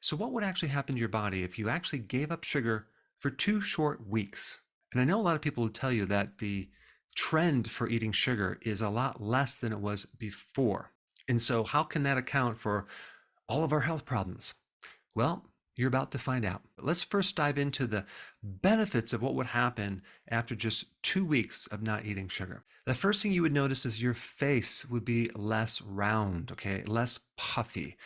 So, what would actually happen to your body if you actually gave up sugar for 2 short weeks? And I know a lot of people will tell you that the trend for eating sugar is a lot less than it was before. And so, how can that account for all of our health problems? Well, you're about to find out. But let's first dive into the benefits of what would happen after just 2 weeks of not eating sugar. The first thing you would notice is your face would be less round, okay, less puffy.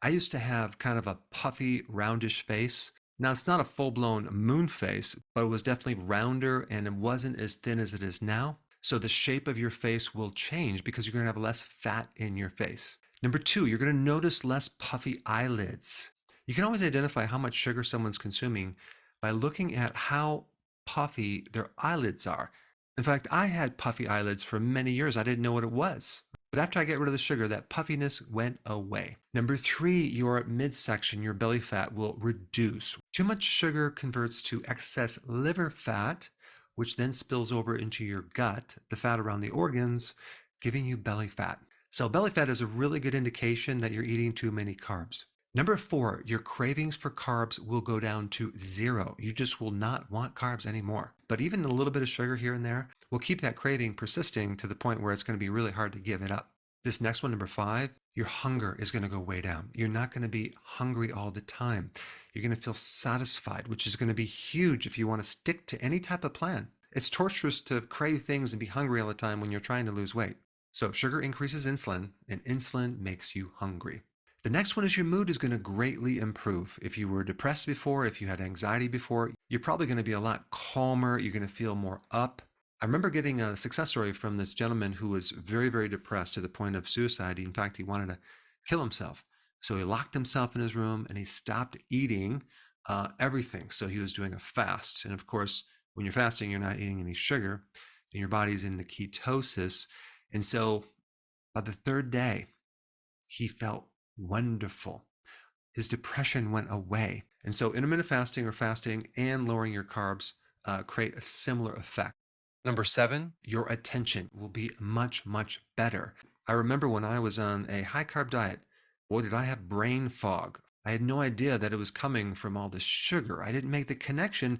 I used to have kind of a puffy, roundish face. Now, it's not a full blown moon face, but it was definitely rounder and it wasn't as thin as it is now. So the shape of your face will change because you're going to have less fat in your face. Number two, you're going to notice less puffy eyelids. You can always identify how much sugar someone's consuming by looking at how puffy their eyelids are. In fact, I had puffy eyelids for many years. I didn't know what it was. But after I get rid of the sugar, that puffiness went away. Number three, your midsection, your belly fat will reduce. Too much sugar converts to excess liver fat, which then spills over into your gut, the fat around the organs, giving you belly fat. So belly fat is a really good indication that you're eating too many carbs. Number four, your cravings for carbs will go down to zero. You just will not want carbs anymore. But even a little bit of sugar here and there will keep that craving persisting to the point where it's going to be really hard to give it up. This next one, number five, your hunger is going to go way down. You're not going to be hungry all the time. You're going to feel satisfied, which is going to be huge if you want to stick to any type of plan. It's torturous to crave things and be hungry all the time when you're trying to lose weight. So sugar increases insulin, and insulin makes you hungry. The next one is your mood is going to greatly improve. If you were depressed before, if you had anxiety before, you're probably going to be a lot calmer. You're going to feel more up. I remember getting a success story from this gentleman who was very, very depressed to the point of suicide. In fact, he wanted to kill himself. So he locked himself in his room and he stopped eating everything. So he was doing a fast. And of course, when you're fasting, you're not eating any sugar and your body's in the ketosis. And so by the third day, he felt wonderful. His depression went away. And so intermittent fasting or fasting and lowering your carbs create a similar effect. Number seven, your attention will be much, much better. I remember when I was on a high carb diet, boy, did I have brain fog. I had no idea that it was coming from all this sugar. I didn't make the connection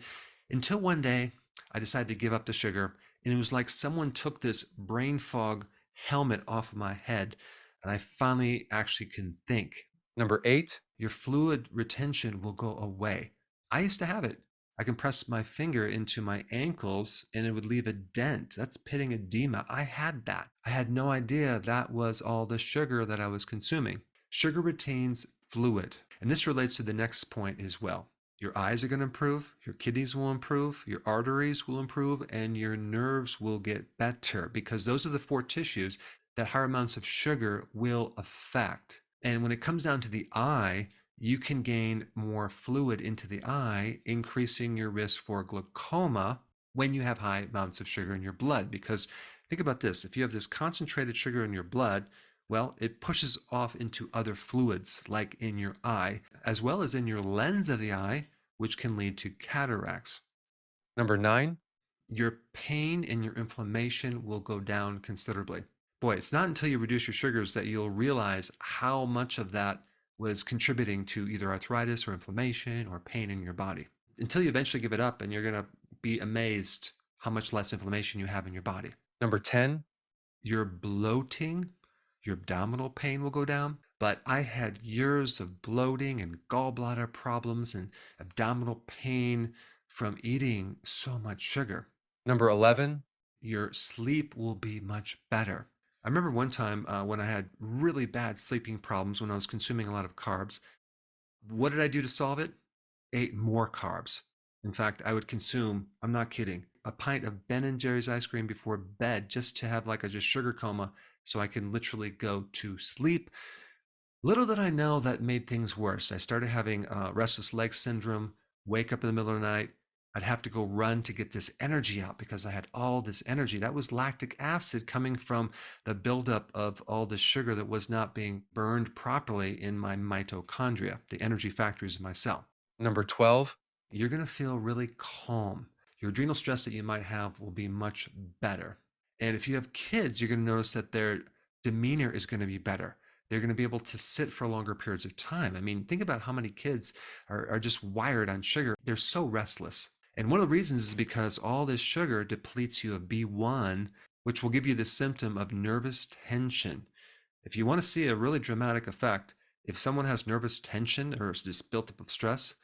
until one day I decided to give up the sugar. And it was like someone took this brain fog helmet off of my head and I finally actually can think. Number eight, your fluid retention will go away. I used to have it. I can press my finger into my ankles and it would leave a dent. That's pitting edema. I had that. I had no idea that was all the sugar that I was consuming. Sugar retains fluid. And this relates to the next point as well. Your eyes are going to improve, your kidneys will improve, your arteries will improve, and your nerves will get better because those are the four tissues that higher amounts of sugar will affect. And when it comes down to the eye, you can gain more fluid into the eye, increasing your risk for glaucoma when you have high amounts of sugar in your blood. Because think about this, if you have this concentrated sugar in your blood, well, it pushes off into other fluids like in your eye, as well as in your lens of the eye, which can lead to cataracts. Number nine, your pain and your inflammation will go down considerably. Boy, it's not until you reduce your sugars that you'll realize how much of that was contributing to either arthritis or inflammation or pain in your body. Until you eventually give it up, and you're going to be amazed how much less inflammation you have in your body. Number 10, your bloating, your abdominal pain will go down. But I had years of bloating and gallbladder problems and abdominal pain from eating so much sugar. Number 11, your sleep will be much better. I remember one time when I had really bad sleeping problems when I was consuming a lot of carbs. What did I do to solve it? Ate more carbs. In fact, I would consume, I'm not kidding, a pint of Ben and Jerry's ice cream before bed just to have like a just sugar coma so I can literally go to sleep. Little did I know that made things worse. I started having restless leg syndrome, wake up in the middle of the night. I'd have to go run to get this energy out because I had all this energy. That was lactic acid coming from the buildup of all the sugar that was not being burned properly in my mitochondria, the energy factories in my cell. Number 12, you're going to feel really calm. Your adrenal stress that you might have will be much better. And if you have kids, you're going to notice that their demeanor is going to be better. They're going to be able to sit for longer periods of time. I mean, think about how many kids are just wired on sugar. They're so restless. And one of the reasons is because all this sugar depletes you of B1, which will give you the symptom of nervous tension. If you want to see a really dramatic effect, if someone has nervous tension or is just built up of stress,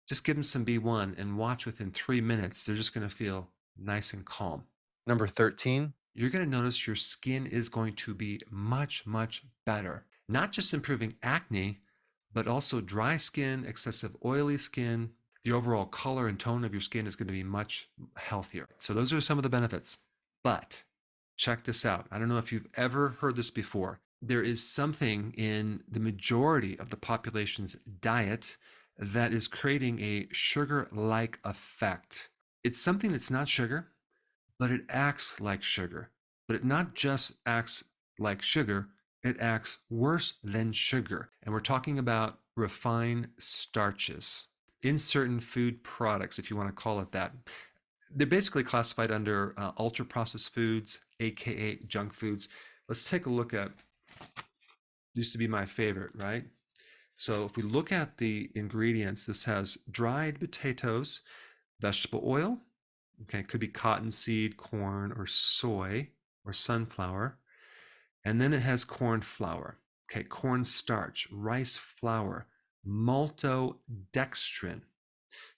just give them some B1 and watch within 3 minutes, they're just going to feel nice and calm. Number 13. You're going to notice your skin is going to be much, much better. Not just improving acne, but also dry skin, excessive oily skin. The overall color and tone of your skin is going to be much healthier. So those are some of the benefits. But check this out. I don't know if you've ever heard this before. There is something in the majority of the population's diet that is creating a sugar-like effect. It's something that's not sugar, but it acts like sugar. But it not just acts like sugar, it acts worse than sugar. And we're talking about refined starches in certain food products, if you want to call it that. They're basically classified under ultra processed foods, aka junk foods. Let's take a look at, used to be my favorite, right? So if we look at the ingredients, this has dried potatoes, vegetable oil, okay, it could be cottonseed, corn, or soy, or sunflower. And then it has corn flour, okay, corn starch, rice flour, maltodextrin.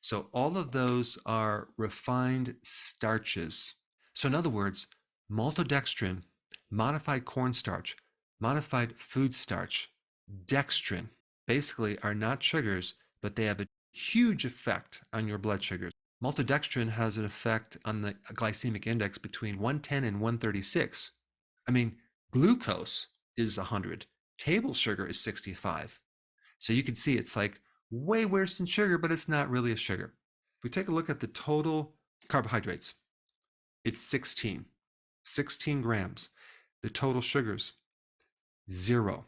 So all of those are refined starches. So in other words, maltodextrin, modified cornstarch, modified food starch, dextrin, basically are not sugars, but they have a huge effect on your blood sugars. Maltodextrin has an effect on the glycemic index between 110 and 136. I mean, glucose is 100, table sugar is 65. So you can see it's like way worse than sugar, but it's not really a sugar. If we take a look at the total carbohydrates, it's 16 grams. The total sugars, zero,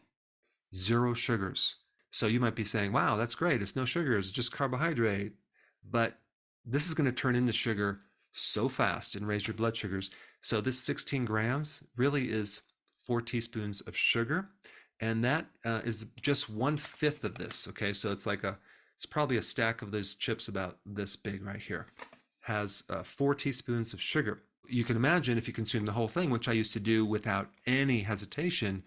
zero sugars. So you might be saying, wow, that's great. It's no sugars, it's just carbohydrate. But this is going to turn into sugar so fast and raise your blood sugars. So this 16 grams really is 4 teaspoons of sugar. And that is just 1/5 of this. Okay, so it's probably a stack of those chips about this big right here. Has 4 teaspoons of sugar. You can imagine if you consume the whole thing, which I used to do without any hesitation,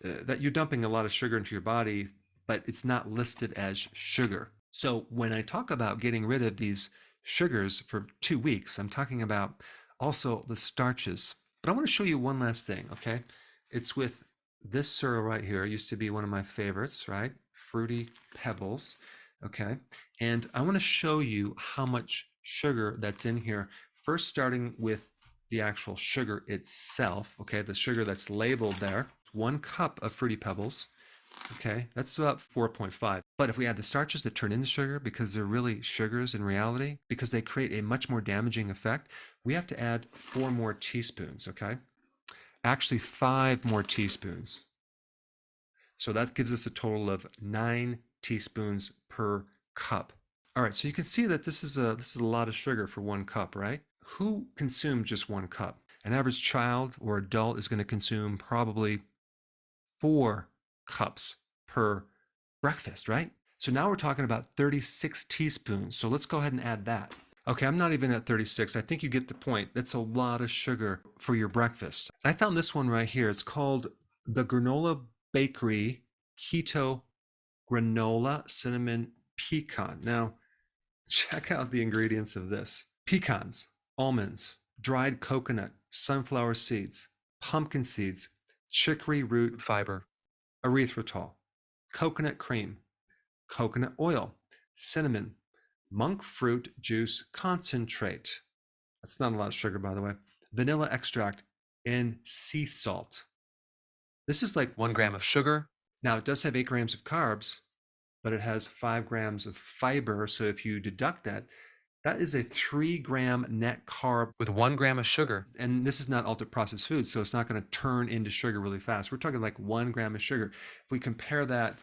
that you're dumping a lot of sugar into your body, but it's not listed as sugar. So when I talk about getting rid of these sugars for 2 weeks, I'm talking about also the starches. But I want to show you one last thing, okay? It's with this cereal right here. It used to be one of my favorites, right? Fruity Pebbles, okay? And I want to show you how much sugar that's in here. First, starting with the actual sugar itself, okay? The sugar that's labeled there. 1 cup of Fruity Pebbles. Okay, that's about 4.5. But if we add the starches that turn into sugar, because they're really sugars in reality, because they create a much more damaging effect, we have to add 4 more teaspoons, okay? Actually, 5 more teaspoons. So that gives us a total of 9 teaspoons per cup. All right, so you can see that this is a lot of sugar for 1 cup, right? Who consumes just 1 cup? An average child or adult is going to consume probably 4 cups per breakfast, right? So now we're talking about 36 teaspoons. So let's go ahead and add that. Okay, I'm not even at 36. I think you get the point. That's a lot of sugar for your breakfast. I found this one right here. It's called the Granola Bakery Keto Granola Cinnamon Pecan. Now, check out the ingredients of this: pecans, almonds, dried coconut, sunflower seeds, pumpkin seeds, chicory root fiber, erythritol, coconut cream, coconut oil, cinnamon, monk fruit juice concentrate. That's not a lot of sugar, by the way. Vanilla extract and sea salt. This is like 1 gram of sugar. now it does have 8 grams of carbs, but it has 5 grams of fiber. So if you deduct that, that is a 3 gram net carb. With 1 gram of sugar. And this is not ultra processed food, so it's not going to turn into sugar really fast. We're talking like 1 gram of sugar. If we compare that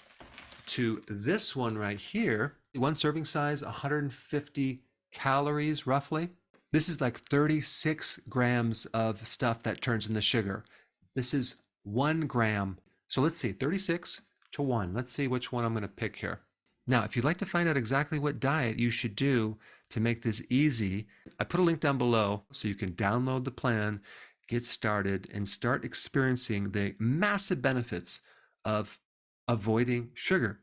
to this one right here, one serving size, 150 calories roughly. This is like 36 grams of stuff that turns into sugar. This is 1 gram. So let's see, 36 to 1. Let's see which one I'm going to pick here. Now, if you'd like to find out exactly what diet you should do to make this easy, I put a link down below so you can download the plan, get started, and start experiencing the massive benefits of avoiding sugar.